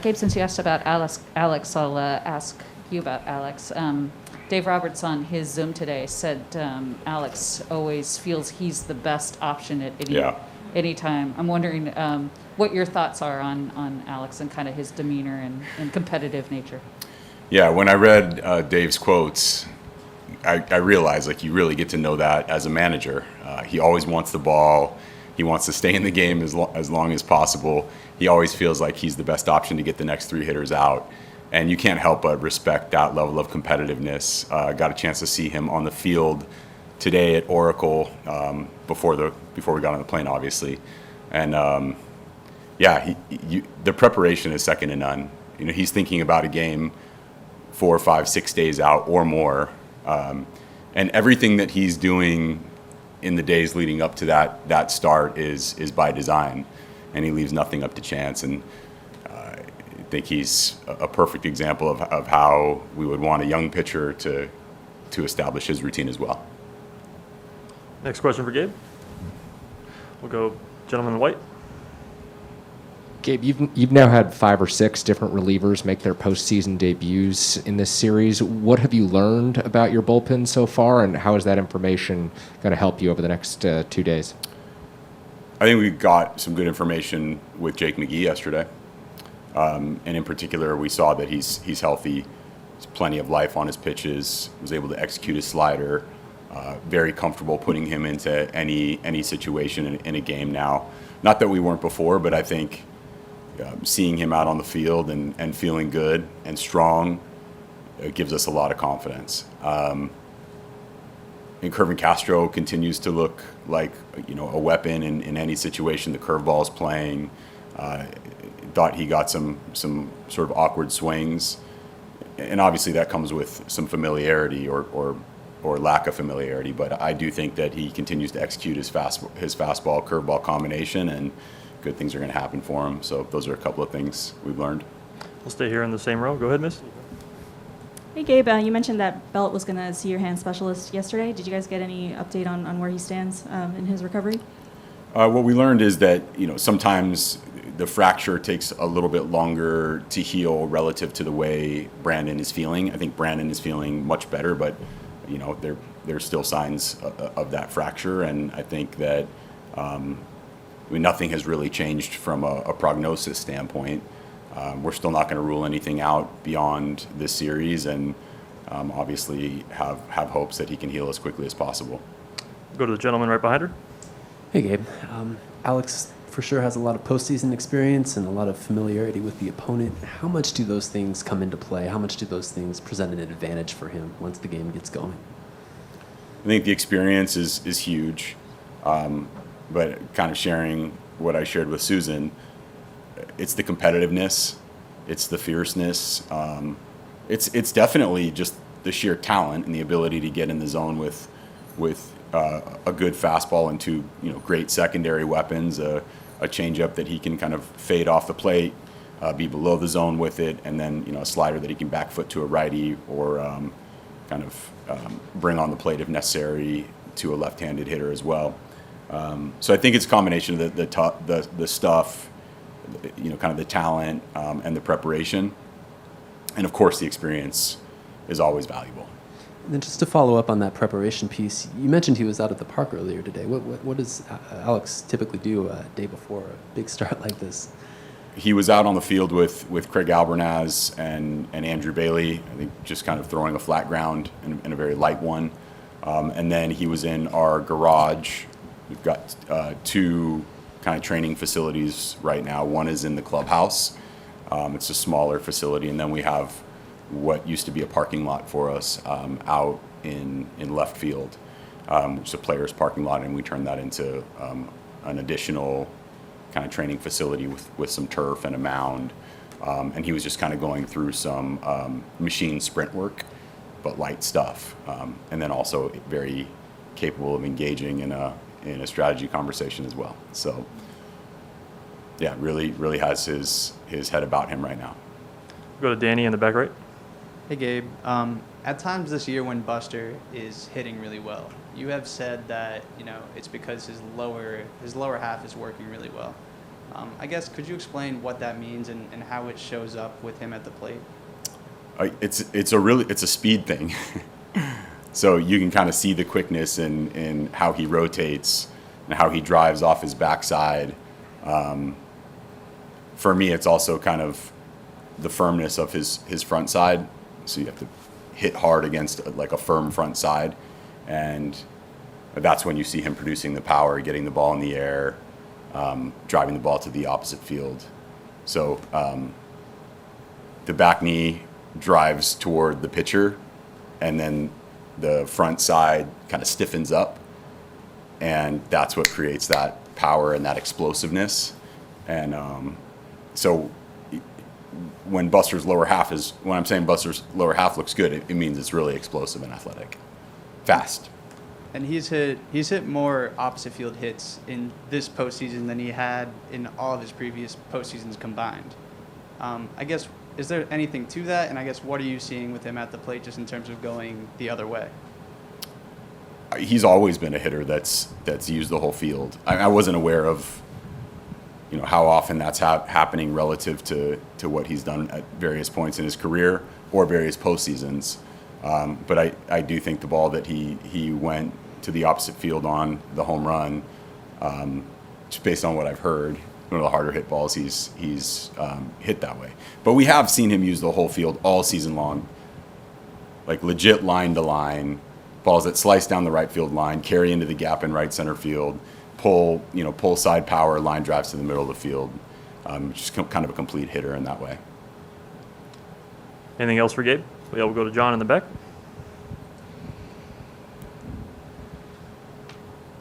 Gabe, since you asked about Alex, I'll ask you about Alex. Dave Roberts on his Zoom today said Alex always feels he's the best option at any time. I'm wondering what your thoughts are on Alex and kind of his demeanor and competitive nature. Yeah, when I read Dave's quotes, I realized like you really get to know that as a manager. He always wants the ball. He wants to stay in the game as long as possible. He always feels like he's the best option to get the next three hitters out. And you can't help but respect that level of competitiveness. Got a chance to see him on the field today at Oracle before we got on the plane, obviously. And the preparation is second to none. You know, he's thinking about a game 4, 5, 6 days out or more. And everything that he's doing in the days leading up to that start is by design, and he leaves nothing up to chance. And I think he's a perfect example of how we would want a young pitcher to establish his routine as well. Next question for Gabe. We'll go gentleman in white. Gabe, you've now had 5 or 6 different relievers make their postseason debuts in this series. What have you learned about your bullpen so far, and how is that information going to help you over the next 2 days? I think we got some good information with Jake McGee yesterday. And in particular, we saw that he's healthy. There's plenty of life on his pitches, was able to execute his slider. Very comfortable putting him into any situation in a game now. Not that we weren't before, but I think seeing him out on the field and feeling good and strong gives us a lot of confidence. And Kervin Castro continues to look like a weapon in any situation. The curveball's playing. Thought he got some sort of awkward swings, and obviously that comes with some familiarity or lack of familiarity. But I do think that he continues to execute his fastball curveball combination, and good things are going to happen for him. So those are a couple of things we've learned. We'll stay here in the same row. Go ahead, Miss. Hey, Gabe, you mentioned that Belt was going to see your hand specialist yesterday. Did you guys get any update on where he stands in his recovery? What we learned is that sometimes the fracture takes a little bit longer to heal relative to the way Brandon is feeling. I think Brandon is feeling much better, but there's still signs of that fracture, and I think that nothing has really changed from a prognosis standpoint. We're still not going to rule anything out beyond this series, and obviously have hopes that he can heal as quickly as possible. Go to the gentleman right behind her. Hey, Gabe. Alex for sure has a lot of postseason experience and a lot of familiarity with the opponent. How much do those things come into play? How much do those things present an advantage for him once the game gets going? I think the experience is huge, but kind of sharing what I shared with Susan, it's the competitiveness, it's the fierceness, it's definitely just the sheer talent and the ability to get in the zone with a good fastball and two great secondary weapons, a changeup that he can kind of fade off the plate, be below the zone with it, and then a slider that he can back foot to a righty or bring on the plate if necessary to a left-handed hitter as well. So I think it's a combination of the stuff, kind of the talent and the preparation, and of course the experience is always valuable. And then just to follow up on that preparation piece, you mentioned he was out at the park earlier today. What does Alex typically do a day before a big start like this? He was out on the field with Craig Albernaz and Andrew Bailey, I think just kind of throwing a flat ground and a very light one. And then he was in our garage. We've got 2 kind of training facilities right now. One is in the clubhouse. It's a smaller facility. And then we have what used to be a parking lot for us out in left field, which is a player's parking lot, and we turned that into an additional kind of training facility with some turf and a mound. And he was just kind of going through some machine sprint work, but light stuff. And then also very capable of engaging in a strategy conversation as well. So yeah, really has his head about him right now. Go to Danny in the back right. Hey, Gabe. At times this year when Buster is hitting really well, you have said that it's because his lower half is working really well. I guess, could you explain what that means and how it shows up with him at the plate? It's a speed thing. So you can kind of see the quickness in how he rotates and how he drives off his backside. For me, it's also kind of the firmness of his front side. So you have to hit hard against like a firm front side, and that's when you see him producing the power, getting the ball in the air, driving the ball to the opposite field. So the back knee drives toward the pitcher, and then the front side kind of stiffens up, and that's what creates that power and that explosiveness. And so when Buster's lower half when I'm saying Buster's lower half looks good, it means it's really explosive and athletic, fast. And he's hit more opposite field hits in this postseason than he had in all of his previous postseasons combined. I guess, is there anything to that? And I guess, what are you seeing with him at the plate just in terms of going the other way? He's always been a hitter that's used the whole field. I wasn't aware of how often that's happening relative to what he's done at various points in his career or various postseasons. But I do think the ball that he went to the opposite field on, the home run, just based on what I've heard, one of the harder hit balls he's hit that way. But we have seen him use the whole field all season long, like legit line to line, balls that slice down the right field line, carry into the gap in right center field, pull side power, line drives to the middle of the field. Just kind of a complete hitter in that way. Anything else for Gabe? Yeah, we'll go to John in the back.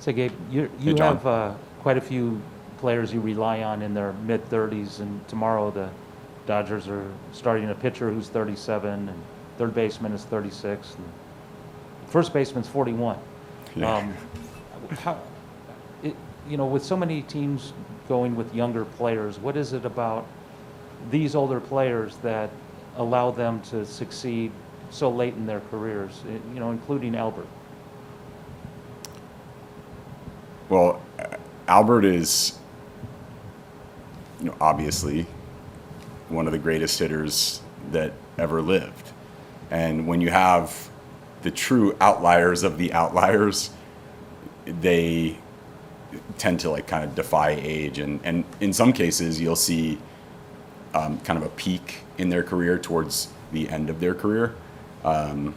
So Gabe, you Hey, John. have quite a few players you rely on in their mid-30s, and tomorrow the Dodgers are starting a pitcher who's 37, and third baseman is 36, and first baseman's 41. Yeah. With so many teams going with younger players, what is it about these older players that allow them to succeed so late in their careers, including Albert? Well, Albert is, obviously one of the greatest hitters that ever lived. And when you have the true outliers of the outliers, they tend to kind of defy age. And in some cases, you'll see kind of a peak in their career towards the end of their career. John,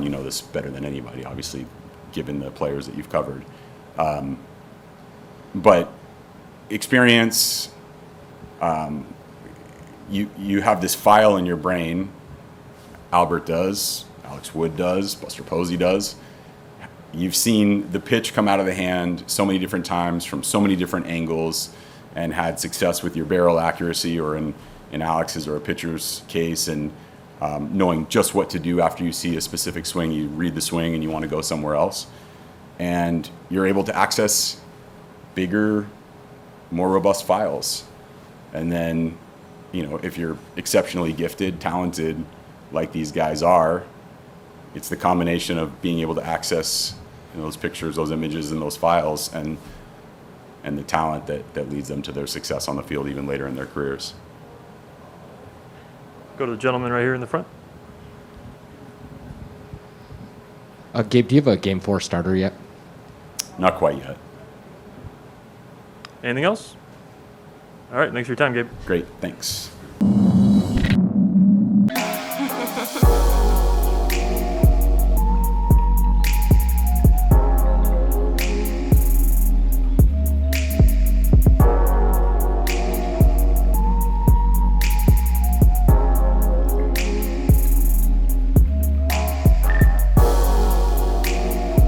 you know this better than anybody, obviously, given the players that you've covered. But experience, you have this file in your brain. Albert does, Alex Wood does, Buster Posey does. You've seen the pitch come out of the hand so many different times from so many different angles and had success with your barrel accuracy, or in Alex's or a pitcher's case, and knowing just what to do after you see a specific swing. You read the swing and you want to go somewhere else. And you're able to access bigger, more robust files. And then, if you're exceptionally gifted, talented, like these guys are, it's the combination of being able to access those pictures, those images, and those files, and the talent that leads them to their success on the field even later in their careers. Go to the gentleman right here in the front. Gabe, do you have a Game 4 starter yet? Not quite yet. Anything else? All right, thanks for your time, Gabe. Great, thanks.